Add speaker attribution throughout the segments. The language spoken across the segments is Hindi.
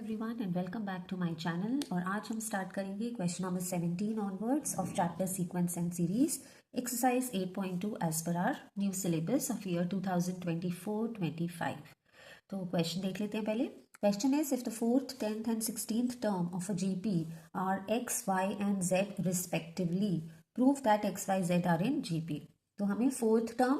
Speaker 1: Everyone and welcome back to my channel. और आज हम स्टार्ट करेंगे question number 17 onwards of chapter sequence and series exercise 8.2 as per our new syllabus of year 2024-25। तो क्वेश्चन देख लेते हैं पहले। Question is if the 4th, 10th and 16th term of a GP are x y and z respectively prove that x y z are in GP. तो हमें 4th टर्म,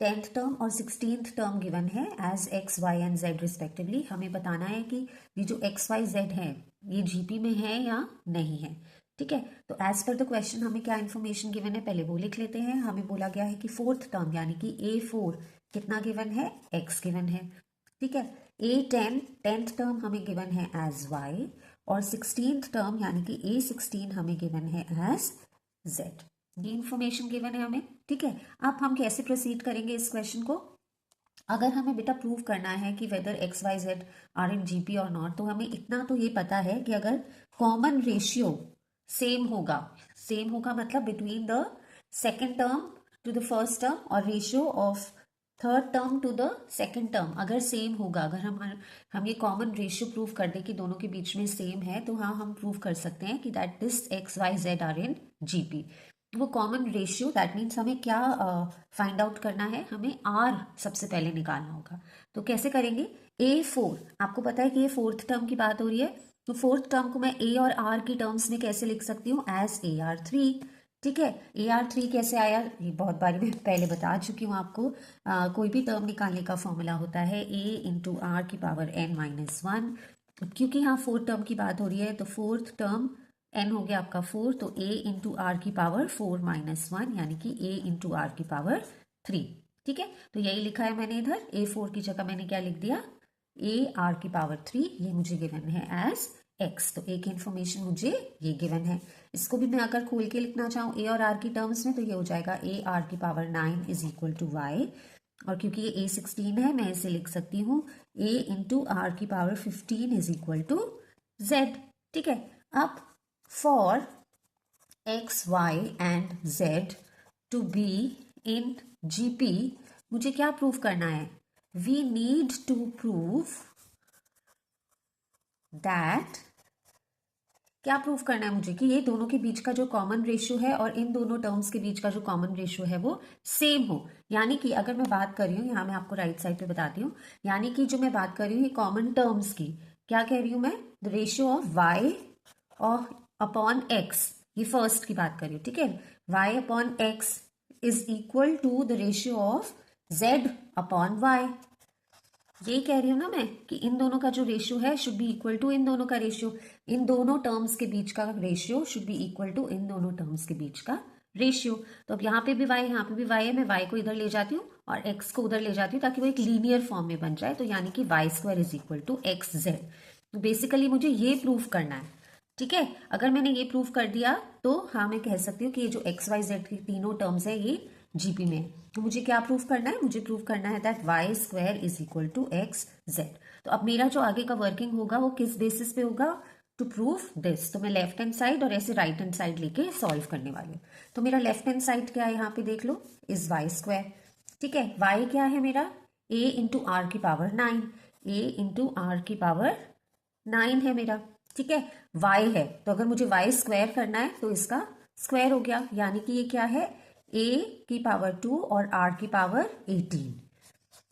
Speaker 1: 10th टर्म और 16th टर्म गिवन है as x y and z respectively. हमें बताना है कि ये जो एक्स वाई जेड है ये जीपी में है या नहीं है। ठीक है, तो एज पर द क्वेश्चन हमें क्या इन्फॉर्मेशन गिवन है पहले वो लिख लेते हैं। हमें बोला गया है कि 4th टर्म यानी कि A4 कितना गिवन है, x गिवन है। ठीक है, A10 10th टर्म हमें गिवन है एज y और 16th टर्म यानी कि A16 हमें गिवन है एज z। ये इन्फॉर्मेशन गिवन है हमें। ठीक है, अब हम कैसे प्रोसीड करेंगे इस क्वेश्चन को। अगर हमें बेटा प्रूव करना है कि whether x y z are in GP और नॉट, तो हमें इतना तो ये पता है कि अगर कॉमन रेशियो सेम होगा मतलब between the second term to the first term और ratio of third term to the second term अगर सेम होगा, अगर हम ये कॉमन रेशियो प्रूव कर दे कि दोनों के बीच में सेम है, तो हाँ हम प्रूव कर सकते हैं कि that this x y z are in GP. वो कॉमन रेशियो दैट मीन्स हमें क्या फाइंड आउट करना है, हमें आर सबसे पहले निकालना होगा। तो कैसे करेंगे, A4 आपको पता है कि ये 4th टर्म की बात हो रही है, तो 4th टर्म को मैं A और R की टर्म्स में कैसे लिख सकती हूँ, एज AR3। ठीक है, AR3 कैसे आया ये बहुत बारी मैं पहले बता चुकी हूँ आपको। कोई भी टर्म निकालने का फॉर्मूला होता है A इंटू आर की पावर n-1। क्योंकि यहाँ 4th टर्म की बात हो रही है तो 4th टर्म n हो गया आपका 4, तो a इंटू आर की पावर 4-1 यानी कि a इंटू आर की पावर 3। ठीक है, तो यही लिखा है मैंने इधर। A4 की जगह मैंने क्या लिख दिया, a आर की पावर 3। ये मुझे गिवन है एज x। तो एक इन्फॉर्मेशन मुझे ये गिवन है। इसको भी मैं अगर खोल के लिखना चाहूँ a और r की टर्म्स में, तो ये हो जाएगा a आर की power 9 is equal to y। और क्योंकि ये A16 है मैं इसे लिख सकती हूँ a इंटू आर की power 15 is equal to z। ठीक है, अब for x, y and z to be in GP मुझे क्या प्रूव करना है, we need to prove that, क्या प्रूव करना है मुझे कि ये दोनों के बीच का जो कॉमन रेशियो है और इन दोनों टर्म्स के बीच का जो कॉमन रेशियो है वो सेम हो। यानी कि अगर मैं बात कर रही हूँ, यहाँ मैं आपको राइट साइड पे बताती हूँ, यानी कि जो मैं बात कर रही हूँ ये कॉमन टर्म्स की, क्या कह रही हूँ मैं, द रेशियो ऑफ y और अपॉन x, ये फर्स्ट की बात कर रही हूँ। ठीक है, y upon x is equal to the ratio of z upon y। ये कह रही हूँ ना मैं कि इन दोनों का जो रेशियो है शुड बी इक्वल टू इन दोनों का रेशियो, इन दोनों टर्म्स के बीच का ratio should be equal to इन दोनों टर्म्स के बीच का रेशियो। तो अब यहाँ पे भी y, यहाँ पे भी y है, मैं y को इधर ले जाती हूँ और x को उधर ले जाती हूँ ताकि वो एक लीनियर फॉर्म में बन जाए। तो यानी कि y² is equal to XZ। तो बेसिकली मुझे ये प्रूव करना है। ठीक है, अगर मैंने ये प्रूव कर दिया तो हाँ मैं कह सकती हूँ कि ये जो एक्स वाई जेड की तीनों टर्म्स है ये जीपी में है। तो मुझे क्या प्रूव करना है, मुझे प्रूव करना है that y² is equal to XZ। तो अब मेरा जो आगे का वर्किंग होगा वो किस बेसिस पे होगा, टू प्रूव दिस। तो मैं लेफ्ट हैंड साइड और ऐसे राइट हैंड साइड लेके सॉल्व करने वाली हूँ। तो मेरा लेफ्ट हैंड साइड क्या है, यहाँ पे देख लो, इज y²। ठीक है, y क्या है मेरा, a इंटू आर की पावर 9, a इंटू आर की पावर 9 है मेरा। ठीक है, y है तो अगर मुझे y² करना है तो इसका स्क्वायर हो गया, यानी कि ये क्या है, a की पावर 2 और r की पावर 18।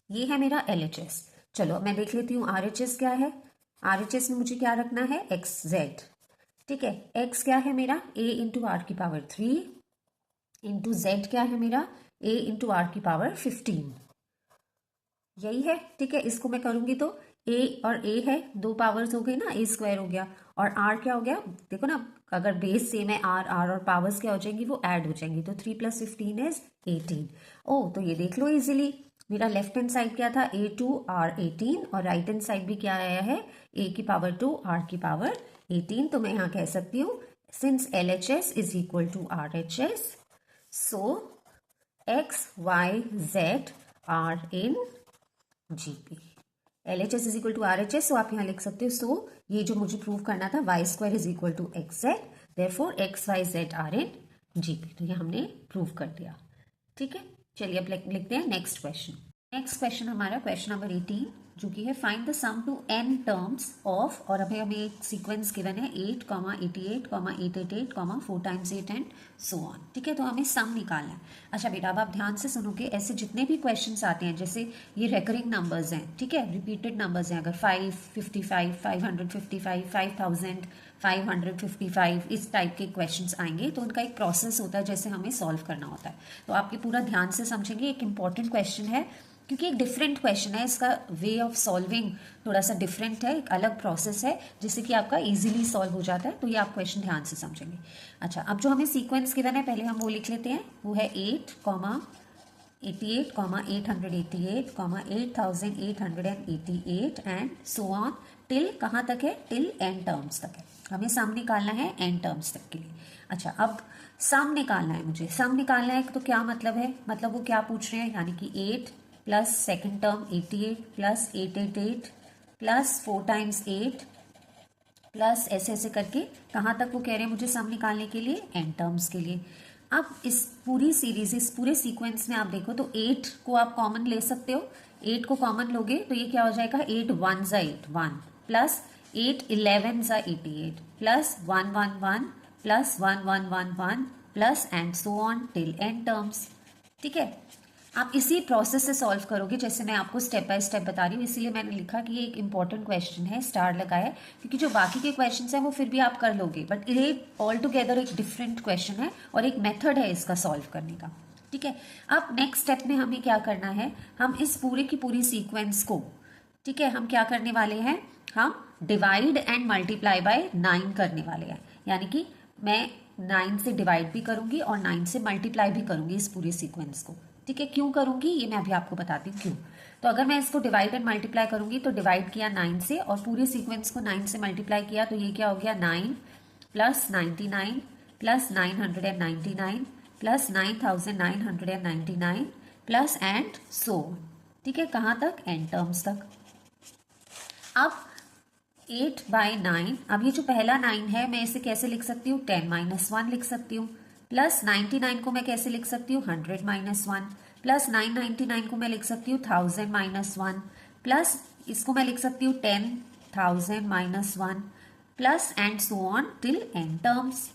Speaker 1: ये है मेरा LHS। चलो मैं देख लेती हूँ RHS क्या है। RHS में मुझे क्या रखना है, XZ। ठीक है, x क्या है मेरा, a इंटू आर की पावर 3 इंटू z क्या है मेरा, a इंटू आर की पावर 15। यही है। ठीक है, इसको मैं करूंगी तो a और a है, दो पावर्स हो गई ना, a² हो गया और r क्या हो गया, देखो ना अगर बेस सेम है r और पावर्स क्या हो जाएंगी, वो ऐड हो जाएंगी। तो 3 + 15 इज 18। ओ तो ये देख लो इजीली, मेरा लेफ्ट हैंड साइड क्या था, a2 r18 और राइट हैंड साइड भी क्या आया है, a की पावर 2 r की पावर 18। तो मैं यहाँ कह सकती हूँ since LHS is equal to RHS, so x y z are in GP। LHS is equal to RHS, so आप यहाँ लिख सकते हो, सो ये जो मुझे प्रूव करना था y² is equal to XZ, therefore x y z are in GP। तो ये हमने प्रूव कर दिया। ठीक है, चलिए अब लिखते हैं नेक्स्ट क्वेश्चन। नेक्स्ट क्वेश्चन हमारा क्वेश्चन नंबर 18 जो कि है find the sum to n terms of, और अभी हमें एक सीक्वेंस गिवन है 8, 88, 888, 4 टाइम्स 8 एंड सो ऑन। ठीक है, तो हमें सम निकालना है। अच्छा बेटा, अब आप ध्यान से सुनोगे, ऐसे जितने भी क्वेश्चंस आते हैं, जैसे ये रेकरिंग नंबर्स हैं, ठीक है, रिपीटेड नंबर्स हैं, अगर 555, 555, 5000, 555 इस टाइप के क्वेश्चंस आएंगे तो उनका एक प्रोसेस होता है जैसे हमें सॉल्व करना होता है। तो आपके पूरा ध्यान से समझेंगे, एक इंपॉर्टेंट क्वेश्चन है क्योंकि एक डिफरेंट क्वेश्चन है, इसका वे ऑफ सॉल्विंग थोड़ा सा डिफरेंट है, एक अलग प्रोसेस है जिससे कि आपका इजीली सॉल्व हो जाता है। तो ये आप क्वेश्चन ध्यान से समझेंगे। अच्छा, अब जो हमें सीक्वेंस गिवन है पहले हम वो लिख लेते हैं, वो है 8, 88, 888, 8888 एंड सो ऑन टिल कहाँ तक है, टिल n टर्म्स तक है। हमें सम निकालना है n टर्म्स तक के लिए। अच्छा, अब सम निकालना है मुझे, सम निकालना है तो क्या मतलब है, मतलब वो क्या पूछ रहे हैं, यानी कि 8 plus second term 88 plus 888 plus 4 times 8 plus ऐसे ऐसे करके कहाँ तक वो कह रहे हैं मुझे सम निकालने के लिए, n टर्म्स के लिए। अब इस पूरी सीरीज, इस पूरे सीक्वेंस में आप देखो तो 8 को आप कॉमन ले सकते हो, 8 को कॉमन लोगे तो ये क्या हो जाएगा, 8 1 ज़ा 8 1 प्लस 8 11 ज़ा 88 plus 1 1 1 plus 1 1 1 1 plus and so on till n terms. ठीक है, आप इसी प्रोसेस से सॉल्व करोगे जैसे मैं आपको स्टेप बाय स्टेप बता रही हूँ, इसीलिए मैंने लिखा कि ये एक इंपॉर्टेंट क्वेश्चन है, स्टार लगाया है, क्योंकि जो बाकी के क्वेश्चंस हैं वो फिर भी आप कर लोगे, बट ये ऑल टुगेदर एक डिफरेंट क्वेश्चन है और एक मेथड है इसका सॉल्व करने का। ठीक है, अब नेक्स्ट स्टेप में हमें क्या करना है, हम इस पूरे की पूरी सीक्वेंस को, ठीक है, हम क्या करने वाले हैं, हम डिवाइड एंड मल्टीप्लाई बाय 9 करने वाले हैं, यानी कि मैं 9 से डिवाइड भी करूंगी और 9 से मल्टीप्लाई भी करूंगी इस पूरी सीक्वेंस को। ठीक है, क्यों करूंगी ये मैं अभी आपको बताती हूँ क्यों। तो अगर मैं इसको डिवाइड एंड मल्टीप्लाई करूंगी तो डिवाइड किया 9 से और पूरे सीक्वेंस को 9 से मल्टीप्लाई किया तो ये क्या हो गया, 9 plus 99 plus 999 plus 9999 plus and so. ठीक है, कहाँ तक, n टर्म्स तक। अब 8/9, अब ये जो पहला 9 है मैं इसे कैसे लिख सकती हूँ, 10-1 लिख सकती हूँ, प्लस 99 को मैं कैसे लिख सकती हूँ, 100-1 प्लस 999 को मैं लिख सकती हूँ 1000-1 प्लस इसको मैं लिख सकती हूँ 10,000-1 plus and so on till n terms.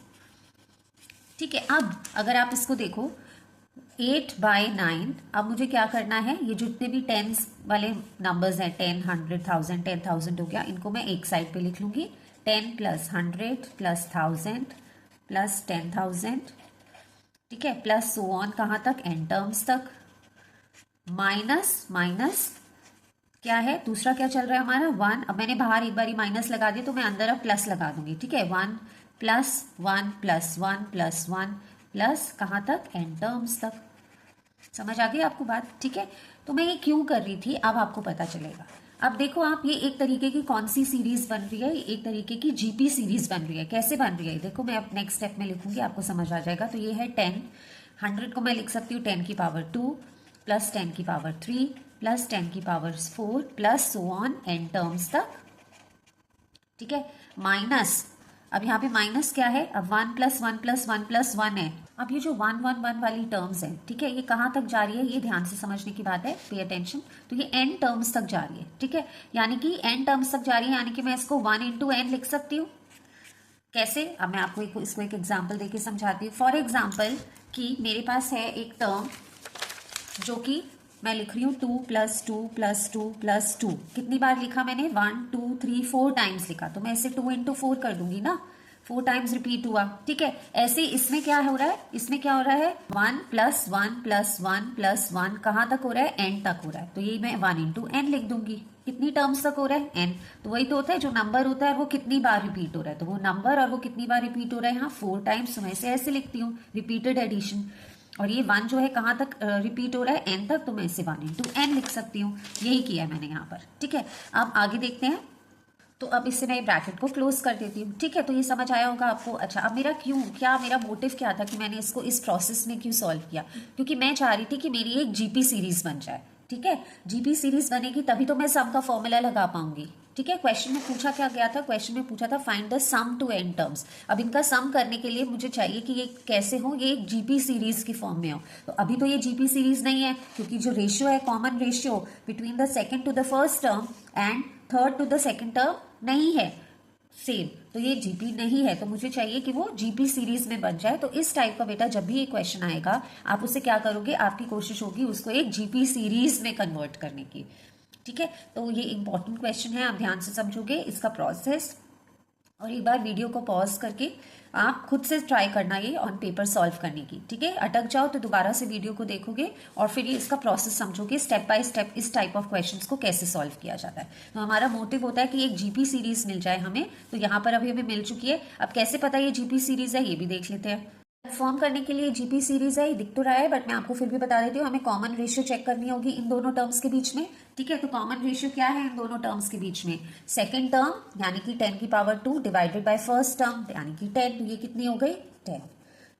Speaker 1: ठीक है, अब अगर आप इसको देखो 8/9, अब मुझे क्या करना है, ये जितने भी टेंस वाले नंबर्स हैं, 10, 100, 1000, 10,000 हो गया, इनको मैं एक साइड पे लिख लूंगी, 10 प्लस 100 प्लस 1000 प्लस 10,000, ठीक है, प्लस सो ऑन कहाँ तक, n टर्म्स तक, माइनस माइनस क्या है, दूसरा क्या चल रहा है हमारा 1, अब मैंने बाहर एक बारी माइनस लगा दिया तो मैं अंदर अब प्लस लगा दूंगी। ठीक है, 1 प्लस 1 प्लस 1 प्लस 1 प्लस कहाँ तक, n टर्म्स तक। समझ आ गई आपको बात। ठीक है, तो मैं ये क्यों कर रही थी अब आपको पता चलेगा। अब देखो आप, ये एक तरीके की कौन सी सीरीज बन रही है, एक तरीके की जीपी सीरीज बन रही है। कैसे बन रही है देखो, मैं अब नेक्स्ट स्टेप में लिखूंगी, आपको समझ आ जाएगा। तो ये है 10, 100 को मैं लिख सकती हूँ 10 की पावर 2 प्लस 10 की पावर 3 प्लस 10 की power 4 plus so on n terms तक। ठीक है, माइनस, अब यहाँ पे माइनस क्या है, अब 1 प्लस 1 प्लस 1 प्लस 1 है। अब ये जो 1 1 1 वाली टर्म्स है, ठीक है, ये कहाँ तक जा रही है, ये ध्यान से समझने की बात है, पे अटेंशन। तो ये n टर्म्स तक जा रही है। ठीक है, यानी कि n टर्म्स तक जा रही है, यानी कि मैं इसको 1 इंटू n लिख सकती हूँ। कैसे, अब मैं आपको इसको एक एग्जाम्पल देके समझाती हूँ। फॉर एग्जाम्पल कि मेरे पास है एक टर्म जो कि मैं लिख रही हूँ 2 प्लस 2 प्लस 2 प्लस 2। कितनी बार लिखा मैंने, 1 2 3 4 टाइम्स लिखा, तो मैं इसे 2 इंटू 4 कर दूंगी ना, 4 टाइम्स रिपीट हुआ। ठीक है, ऐसे इसमें क्या हो रहा है, इसमें क्या हो रहा है, 1 प्लस 1 प्लस 1 प्लस 1 कहाँ तक हो रहा है, n तक हो रहा है। तो ये मैं 1 इंटू n लिख दूंगी। कितनी टर्म्स तक हो रहा है, n। तो वही तो होता है, जो नंबर होता है वो कितनी बार रिपीट हो रहा है, तो वो नंबर और वो कितनी बार रिपीट हो रहा है, यहाँ 4 टाइम्स। तो मैं इसे ऐसे लिखती हूँ, रिपीटेड एडिशन। और ये 1 जो है कहाँ तक रिपीट हो रहा है, n तक, तो मैं इसे 1 इंटू n लिख सकती हूँ। यही किया मैंने यहाँ पर। ठीक है, अब आगे देखते हैं। तो अब इससे मैं ब्रैकेट को क्लोज कर देती हूँ। ठीक है, तो ये समझ आया होगा आपको। अच्छा, अब मेरा मेरा मोटिव क्या था कि मैंने इसको इस प्रोसेस में क्यों सॉल्व किया, क्योंकि मैं चाह रही थी कि मेरी एक जीपी सीरीज बन जाए। ठीक है, जीपी सीरीज बनेगी तभी तो मैं सम का फॉर्मूला लगा पाऊंगी। ठीक है। क्वेश्चन में पूछा क्या गया था, क्वेश्चन में पूछा था find the sum to n terms. अब इनका सम करने के लिए मुझे चाहिए कि ये कैसे हो, ये एक जीपी सीरीज की फॉर्म में हो। तो अभी तो ये जीपी सीरीज नहीं है, क्योंकि जो रेशियो है common ratio between the second to the first term and third to the second term नहीं है सेम, तो ये जीपी नहीं है। तो मुझे चाहिए कि वो जीपी सीरीज में बन जाए। तो इस टाइप का बेटा जब भी ये क्वेश्चन आएगा आप उसे क्या करोगे, आपकी कोशिश होगी उसको एक जीपी सीरीज में कन्वर्ट करने की। ठीक है, तो ये इंपॉर्टेंट क्वेश्चन है, आप ध्यान से समझोगे इसका प्रोसेस। और एक बार वीडियो को पॉज करके आप खुद से ट्राई करना ये ऑन पेपर सॉल्व करने की। ठीक है, अटक जाओ तो दोबारा से वीडियो को देखोगे और फिर ये इसका प्रोसेस समझोगे स्टेप बाय स्टेप इस टाइप ऑफ क्वेश्चंस को कैसे सॉल्व किया जाता है। तो हमारा मोटिव होता है कि एक जीपी सीरीज मिल जाए हमें। तो यहाँ पर अभी हमें मिल चुकी है। अब कैसे पता ये जीपी सीरीज है ये भी देख लेते हैं। फॉर्म करने के लिए जीपी सीरीज है, ये दिख तो रहा है बट मैं आपको फिर भी बता देती हूँ, हमें कॉमन रेशियो चेक करनी होगी इन दोनों टर्म्स के बीच में। ठीक है, तो कॉमन रेशियो क्या है इन दोनों टर्म्स के बीच में, सेकंड टर्म यानी कि 10 की power 2 divided by first term यानी कि 10, तो ये कितनी हो गई 10।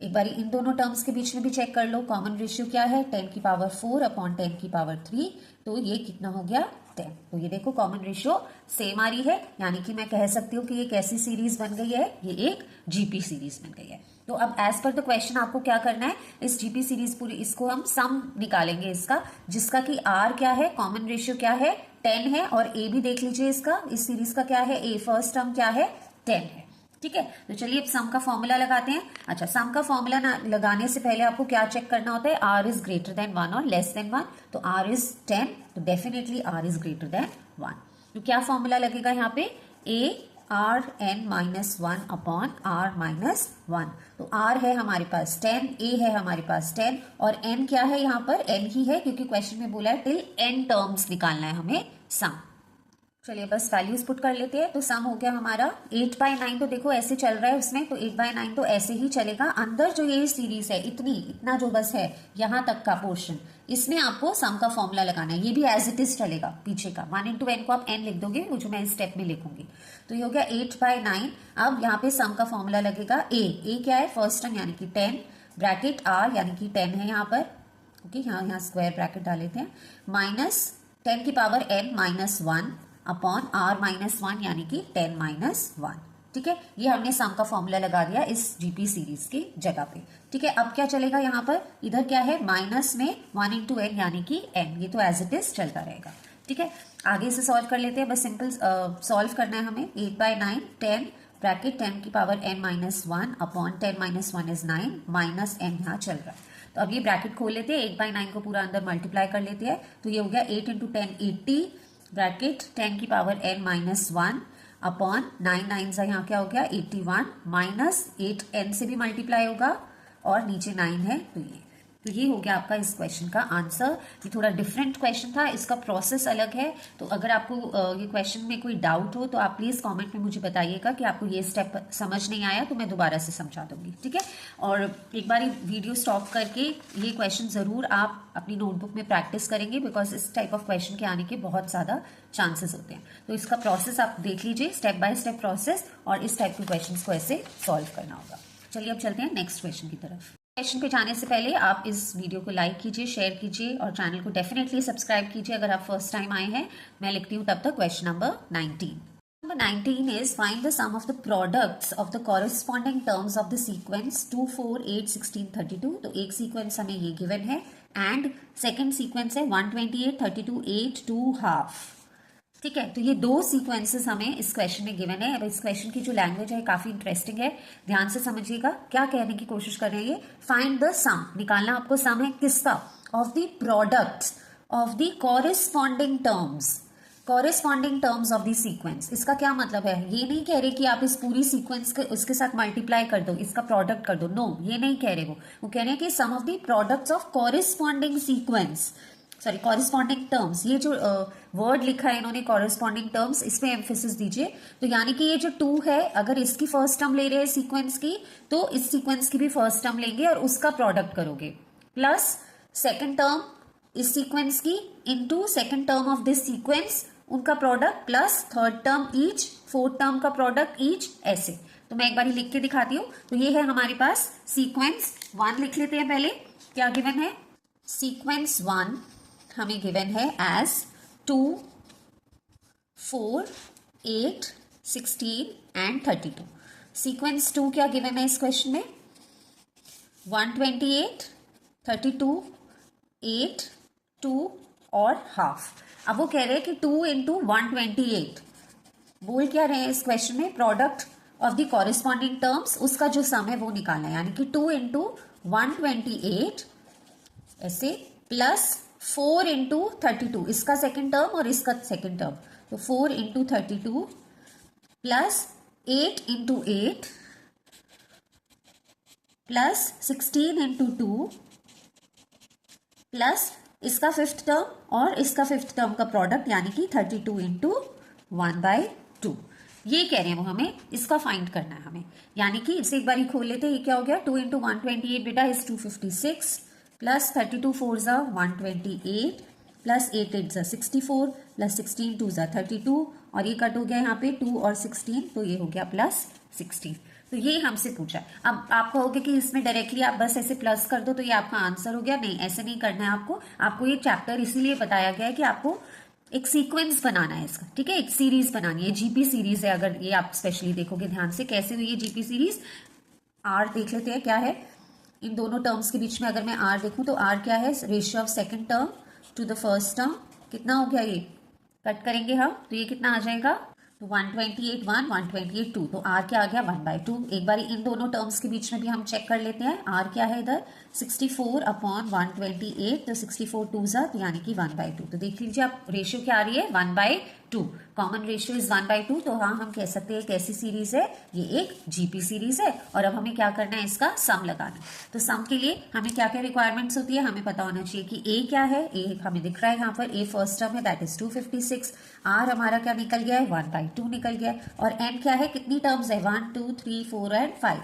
Speaker 1: एक बार इन दोनों टर्म्स के बीच में भी चेक कर लो, कॉमन रेशियो क्या है 10 की पावर 4 अपॉन 10 की पावर 3, तो ये कितना हो गया 10। तो ये देखो कॉमन रेशियो सेम आ रही है, यानी कि मैं कह सकती हूँ कि ये कैसी सीरीज बन गई है, ये एक जीपी सीरीज बन गई है। तो अब एज पर द क्वेश्चन आपको क्या करना है, इस जीपी सीरीज पूरी इसको हम सम निकालेंगे इसका, जिसका कि आर क्या है, कॉमन रेशियो क्या है 10 है, और ए भी देख लीजिए इसका, इस सीरीज का क्या है, ए फर्स्ट टर्म क्या है 10 है। ठीक है, तो चलिए अब सम का फॉर्मूला लगाते हैं। अच्छा, सम का फॉर्मूला लगाने से पहले आपको क्या चेक करना होता है, आर इज ग्रेटर देन 1 और लेस देन 1। तो आर इज 10, तो definitely r is greater than 1। तो क्या फॉर्मूला लगेगा यहाँ पे, a r n minus 1 upon r minus 1। तो आर है हमारे पास 10, ए है हमारे पास 10, और एन क्या है यहाँ पर, एन ही है, क्योंकि क्वेश्चन में बोला है टिल एन टर्म्स निकालना है हमें सम। चलिए बस वैल्यूज पुट कर लेते हैं। तो सम हो गया हमारा 8/9, तो देखो ऐसे चल रहा है उसमें, तो 8/9 तो ऐसे ही चलेगा। अंदर जो ये सीरीज है इतना जो बस है यहाँ तक का पोर्शन, इसमें आपको सम का फॉर्मूला लगाना है। ये भी एज इट इज चलेगा पीछे का, 1 इंटू एन को आप एन लिख दोगे, वो जो मैं इस स्टेप में लिखूंगी। तो ये हो गया 8/9। अब यहाँ पे सम का फॉर्मूला लगेगा, ए क्या है फर्स्ट टर्म यानी कि 10, ब्रैकेट आर यानी कि 10 है यहाँ पर, ओके यहाँ स्क्वायर ब्रैकेट डाल लेते हैं, माइनस 10 की power n minus 1 upon r minus 1 यानी कि 10 माइनस 1। ठीक है, ये हमने सम का फॉर्मूला लगा दिया इस जीपी सीरीज की जगह पे। ठीक है, अब क्या चलेगा यहाँ पर, इधर क्या है माइनस में 1 इंटू एन यानी कि एन, ये तो एज इट इज चलता रहेगा। ठीक है, आगे से सॉल्व कर लेते हैं, बस सिंपल सॉल्व करना है हमें। 8/9 10 ब्रैकेट 10 की power n minus 1 upon 10 minus 1 is 9 minus n यहाँ चल रहा है। तो अब ये ब्रैकेट खोल लेते हैं, 8/9 को पूरा अंदर मल्टीप्लाई कर लेते हैं। तो ये हो गया 8 इंटू 10 80 ब्रैकेट 10 की पावर n माइनस 1 अपॉन 9 9 से यहाँ क्या हो गया 81 माइनस 8 n से भी मल्टीप्लाई होगा और नीचे 9 है, तो ये हो गया आपका इस क्वेश्चन का आंसर। ये थोड़ा डिफरेंट क्वेश्चन था, इसका प्रोसेस अलग है। तो अगर आपको ये क्वेश्चन में कोई डाउट हो तो आप प्लीज कमेंट में मुझे बताइएगा कि आपको ये स्टेप समझ नहीं आया, तो मैं दोबारा से समझा दूंगी। ठीक है, और एक बार वीडियो स्टॉप करके ये क्वेश्चन जरूर आप अपनी नोटबुक में प्रैक्टिस करेंगे, बिकॉज इस टाइप ऑफ क्वेश्चन के आने के बहुत ज्यादा चांसेस होते हैं। तो इसका प्रोसेस आप देख लीजिए, स्टेप बाय स्टेप प्रोसेस, और इस टाइप के क्वेश्चन को ऐसे सॉल्व करना होगा। चलिए अब चलते हैं नेक्स्ट क्वेश्चन की तरफ। क्वेश्चन पे जाने से पहले आप इस वीडियो को लाइक कीजिए, शेयर कीजिए और चैनल को डेफिनेटली सब्सक्राइब कीजिए अगर आप फर्स्ट टाइम आए हैं। मैं लिखती हूँ तब तक question number 19। Number 19 is find the sum of the products of the corresponding terms of the sequence 2, 4, 8, 16, 32। तो एक सीक्वेंस हमें ये गिवन है एंड सेकेंड सीक्वेंस है 128, 32, 8, 2 हाफ। ठीक है, तो ये दो सीक्वेंसेस हमें इस क्वेश्चन में गिवन है। अब इस क्वेश्चन की जो लैंग्वेज है काफी इंटरेस्टिंग है, ध्यान से समझिएगा क्या कहने की कोशिश कर रहे हैं। ये फाइंड द सम, निकालना आपको सम है किसका, of the products of the corresponding terms of the sequence. इसका क्या मतलब है, ये नहीं कह रहे कि आप इस पूरी सीक्वेंस के उसके साथ मल्टीप्लाई कर दो, इसका प्रोडक्ट कर दो, नो ये नहीं कह रहे। वो कह रहे हैं कि sum of the products of corresponding sequence, sorry corresponding terms. ये जो वर्ड लिखा है इन्होंने कॉरेस्पॉन्डिंग टर्म्स, इस पे एम्फेसिस दीजिए। तो यानी कि ये जो 2 है, अगर इसकी फर्स्ट टर्म ले रहे हैं सीक्वेंस की, तो इस सीक्वेंस की भी फर्स्ट टर्म लेंगे और उसका प्रोडक्ट करोगे, प्लस सेकेंड टर्म इस सीक्वेंस की into second term of this sequence, उनका product, plus third term each, fourth term का प्रोडक्ट ईच, ऐसे। तो मैं एक बार लिख के दिखाती हूँ। तो ये है हमारे पास सीक्वेंस 1, लिख लेते हैं पहले क्या गिवन है। सीक्वेंस 1 हमें गिवन है एज 2, 4, 8, 16 एंड 32। सीक्वेंस 2 क्या गिवन है इस क्वेश्चन में? 128, 32, 8, 2 और हाफ। अब वो कह रहे हैं कि 2 इंटू 128, बोल क्या रहे हैं इस क्वेश्चन में? Product of the corresponding terms, उसका जो सम है वो निकालना है, यानी कि 2 इंटू 128 ऐसे प्लस 4 इंटू 32, इसका सेकेंड टर्म और इसका सेकेंड टर्म, तो 4 into 32 plus 8 into 8 plus 16 into 2 plus इसका फिफ्थ टर्म और इसका फिफ्थ टर्म का प्रोडक्ट, यानी कि 32 इंटू 1/2। ये कह रहे हैं वो हमें, इसका फाइंड करना है हमें, यानी कि इसे एक बार ही खोल लेते हैं। ये क्या हो गया? 2 इंटू 128 बेटा इज 256 प्लस 32 4 ज़ा 128 प्लस 8 8 ज़ा 64 प्लस 16 2 ज़ा 32 और ये कट हो गया यहाँ पे 2 और 16, तो ये हो गया प्लस 16। तो ये हमसे पूछा। अब आप कहोगे कि इसमें डायरेक्टली आप बस ऐसे प्लस कर दो तो ये आपका आंसर हो गया। नहीं, ऐसे नहीं करना है आपको ये चैप्टर इसीलिए बताया गया है कि आपको एक सीक्वेंस बनाना है इसका, ठीक है, एक सीरीज बनानी है, जीपी सीरीज है। अगर ये आप स्पेशली देखोगे ध्यान से कैसे हुई है जीपी सीरीज, आर देख लेते हैं क्या है इन दोनों टर्म्स के बीच में। अगर मैं आर देखूं तो आर क्या है? Ratio of second term to the first term. कितना हो गया? ये कट करेंगे हम तो ये कितना आ जाएगा? तो 128 1, 128 2, तो आर क्या आ गया? 1/2। एक बार इन दोनों टर्म्स के बीच में भी हम चेक कर लेते हैं। आर क्या है इधर? 64 अपॉन 128, तो 64 2 ज़ा, यानी कि 1/2। तो देख लीजिए आप, रेशियो क्या आ रही है? 1/2। Common ratio is 1/2। तो हाँ, हम कह सकते हैं कैसी सीरीज है? ये एक जीपी सीरीज है। और अब हमें क्या करना है? इसका सम लगाना। तो सम के लिए हमें क्या क्या रिक्वायरमेंट्स होती है? हमें पता होना चाहिए कि ए क्या है। ए हमें दिख रहा है यहाँ पर, ए फर्स्ट टर्म है, दैट इज 256। आर हमारा क्या निकल गया है? 1/2 निकल गया है। और एन क्या है? कितनी टर्म्स है? 1 2 3 4 एंड 5,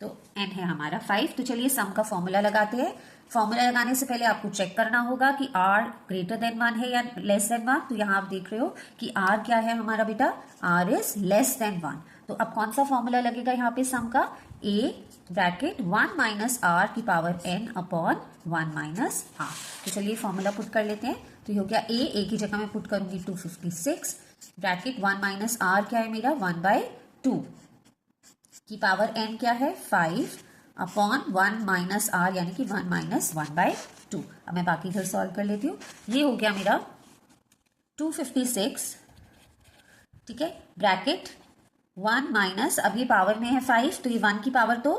Speaker 1: तो एन है हमारा 5। तो चलिए सम का फॉर्मूला लगाते हैं। फॉर्मूला लगाने से पहले आपको चेक करना होगा कि आर ग्रेटर देन 1 है या लेस देन 1। तो यहाँ आप देख रहे हो कि आर क्या है हमारा बेटा? R is less than 1। तो अब कौन सा फॉर्मूला लगेगा यहाँ पे सम का? ए ब्रैकेट 1 माइनस आर की power n upon 1 minus r. तो चलिए फॉर्मूला पुट कर लेते हैं। तो ये हो गया ए की जगह मैं पुट करूंगी 256 ब्रैकेट 1 माइनस आर क्या है मेरा? 1/2 की पावर n क्या है? 5 अपॉन 1 माइनस आर, यानी कि 1 माइनस 1/2। अब मैं बाकी इधर सॉल्व कर लेती हूँ। ये हो गया मेरा 256, ठीक है, ब्रैकेट 1 माइनस, अब ये पावर में है 5, तो ये 1 की पावर, तो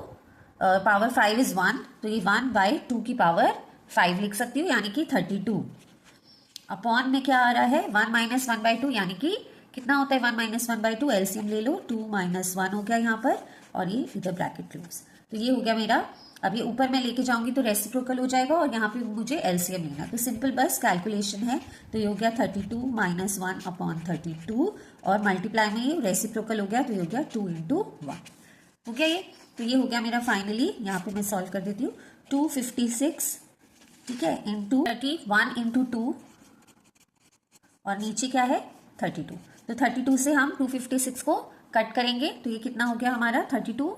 Speaker 1: पावर 5 इज 1, तो ये 1/2 की पावर 5 लिख सकती हूँ, यानी कि 32। अपॉन में क्या आ रहा है? 1 माइनस 1/2, यानी कि कितना होता है 1 माइनस 1/2? एलसीएम ले लो, 2 माइनस 1 हो गया यहाँ पर, और ये इधर ब्रैकेट क्लोज। तो ये हो गया मेरा। अब ये ऊपर मैं लेके जाऊंगी तो रेसिप्रोकल हो जाएगा, और यहाँ पे मुझे एलसीएम लेना, तो सिंपल बस कैलकुलेशन है। तो ये हो गया 32 माइनस 1 अपॉन 32, और मल्टीप्लाई में ये रेसिप्रोकल हो गया, तो ये हो गया 2 इंटू 1 हो गया ये। तो ये हो गया मेरा फाइनली, यहाँ पे मैं सॉल्व कर देती हूँ, 256, ठीक है, इंटू 31 इंटू 2, और नीचे क्या है? 32। तो 32 से हम 256 को कट करेंगे, तो ये कितना हो गया हमारा? 32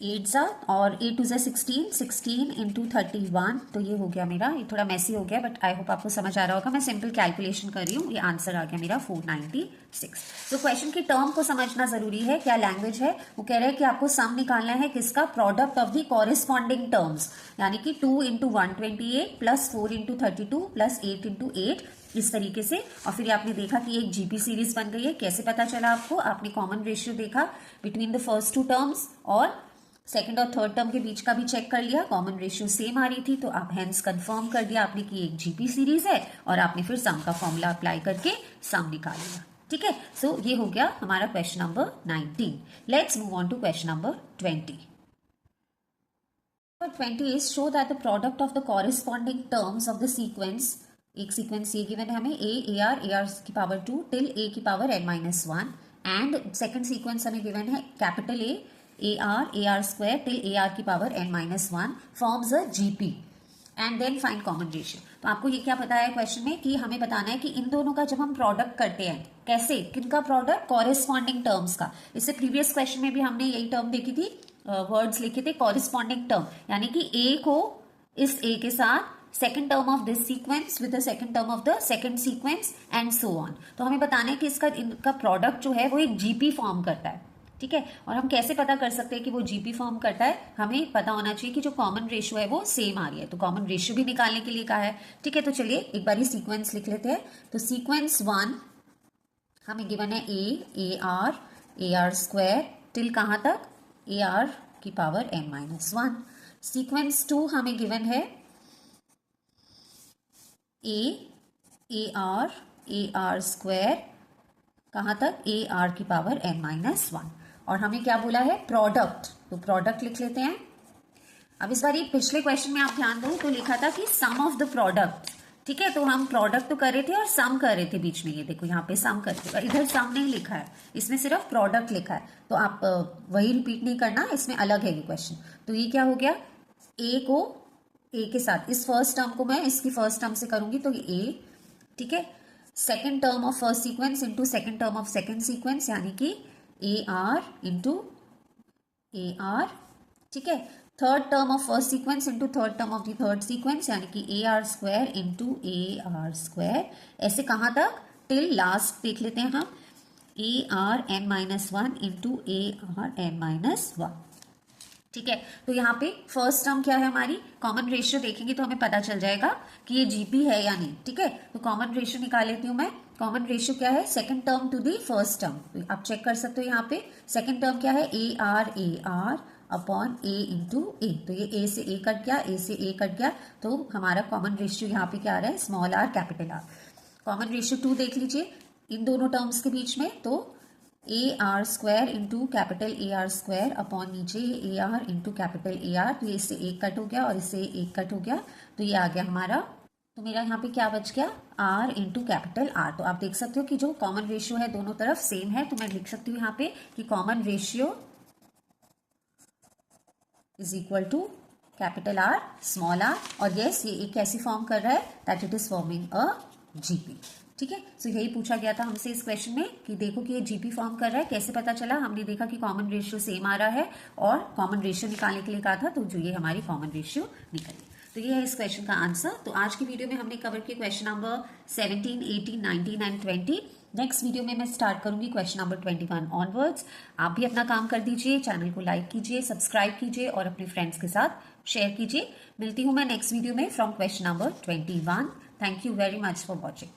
Speaker 1: 8 ज़ा, और 8 2 ज़ा 16, 16 इंटू 31, तो ये हो गया मेरा। ये थोड़ा मैसी हो गया, बट आई होप आपको समझ आ रहा होगा। मैं सिंपल कैलकुलेशन कर रही हूँ, ये आंसर आ गया मेरा 496। तो क्वेश्चन की टर्म को समझना जरूरी है, क्या लैंग्वेज है। वो कह रहे हैं कि आपको सम निकालना है किसका? Product of the corresponding terms, यानी कि 2 into 128 plus 4 into 32 plus 8 into 8, इस तरीके से। और फिर आपने देखा कि एक जीपी सीरीज बन गई है। कैसे पता चला आपको? आपने कॉमन रेशियो देखा बिटवीन द फर्स्ट 2 टर्म्स, और सेकंड और थर्ड टर्म के बीच का भी चेक कर लिया, कॉमन रेशियो सेम आ रही थी, तो आप हेंस कंफर्म कर दिया आपने कि एक जीपी सीरीज है, और आपने फिर सम का फॉर्मूला अप्लाई करके सम निकाल लिया। ठीक है, सो ये हो गया हमारा question number 19। Let's move on to question number 20। 20 is show that the product of the corresponding terms of the sequence, एक सीक्वेंस ये गिवन है हमें, ए आर की पावर 2 टिल ए की power n-1, and second sequence हमें गिवन है capital A R square till A R की power n-1 forms a GP, and then find common ratio. तो आपको ये क्या पता है क्वेश्चन में कि हमें बताना है कि इन दोनों का जब हम प्रोडक्ट करते हैं, कैसे, किनका प्रोडक्ट? कॉरेस्पॉन्डिंग टर्म्स का। इससे प्रीवियस क्वेश्चन में भी हमने यही टर्म देखी थी, वर्ड्स लिखे थे, कॉरेस्पॉन्डिंग टर्म, यानी कि ए को इस ए के साथ second term of this sequence with the second term of the second sequence and so on. तो हमें बताना है कि इनका प्रोडक्ट जो है वो एक जीपी फॉर्म करता है, ठीक है। और हम कैसे पता कर सकते हैं कि वो जीपी फॉर्म करता है, हमें पता होना चाहिए कि जो कॉमन रेशियो है वो सेम आ रही है। तो कॉमन रेशियो भी निकालने के लिए कहा है, ठीक है। तो चलिए एक बार सीक्वेंस लिख लेते हैं। तो सीक्वेंस 1 हमें गिवन है ए आर स्क्वायर टिल कहाँ तक, ए आर की पावर n-1। सीक्वेंस 2 हमें गिवन है ए आर स्क्वायर कहाँ तक, ए आर की पावर n-1। और हमें क्या बोला है, प्रोडक्ट। तो प्रोडक्ट लिख लेते हैं। अब इस बार पिछले क्वेश्चन में आप ध्यान दो तो लिखा था कि सम ऑफ द प्रोडक्ट, ठीक है। तो हम प्रोडक्ट तो कर रहे थे और सम कर रहे थे बीच में, ये देखो यहाँ पे सम करते, इधर सम नहीं लिखा है, इसमें सिर्फ प्रोडक्ट लिखा है। तो आप वही रिपीट नहीं करना, इसमें अलग है ये क्वेश्चन। तो ये क्या हो गया, ए को ए के साथ, इस फर्स्ट टर्म को मैं इसकी फर्स्ट टर्म से करूंगी तो ये ए, ठीक है। Second term of first sequence into second term of second sequence, यानी कि ए आर इंटू ए आर, ठीक है। Third term of first sequence into third term of the third sequence, यानी कि ए आर स्क्वायर इंटू ए आर स्क्वायर। ऐसे कहाँ तक, टिल लास्ट देख लेते हैं हम, A R n-1 into A R n-1, ठीक है। तो यहाँ पे फर्स्ट टर्म क्या है हमारी, कॉमन रेशियो देखेंगे तो हमें पता चल जाएगा कि ये जीपी है या नहीं, ठीक है। तो कॉमन रेशियो निकाल लेती हूँ मैं। कॉमन रेशियो क्या है, second term to the first term. तो आप चेक कर सकते हो यहाँ पे सेकंड टर्म क्या है, A R upon A into A. तो ये ए से ए कट गया, ए से ए कट गया, तो हमारा कॉमन रेशियो यहाँ पे क्या आ रहा है, small are capital R. Common ratio 2 देख लीजिए इन दोनों टर्म्स के बीच में, तो A R square into capital A R square upon नीचे A R into capital A R. तो ये इससे एक कट हो गया और इससे एक कट हो गया, तो ये आ गया हमारा। तो मेरा यहाँ पे क्या बच गया, आर इंटू कैपिटल आर। तो आप देख सकते हो कि जो कॉमन रेशियो है दोनों तरफ सेम है। तो मैं लिख सकती हूँ यहाँ पे कि common ratio is equal to capital r small r. और यस, ये एक कैसी फॉर्म कर रहा है, that it is forming a GP, ठीक है। सो यही पूछा गया था हमसे इस क्वेश्चन में कि देखो कि ये जीपी फॉर्म कर रहा है, कैसे पता चला। हमने देखा कि कॉमन रेशियो सेम आ रहा है और कॉमन रेशियो निकालने के लिए कहा था, तो जो ये हमारी कॉमन रेशियो निकली। तो ये है इस क्वेश्चन का आंसर। तो आज की वीडियो में हमने कवर किया question number 17, 18, 19 and 20। Next video में मैं स्टार्ट करूंगी क्वेश्चन नंबर 21 ऑनवर्ड्स। आप भी अपना काम कर दीजिए, चैनल को लाइक कीजिए, सब्सक्राइब कीजिए और अपने फ्रेंड्स के साथ शेयर कीजिए। मिलती हूँ मैं नेक्स्ट वीडियो में from question number 21। Thank you very much for watching.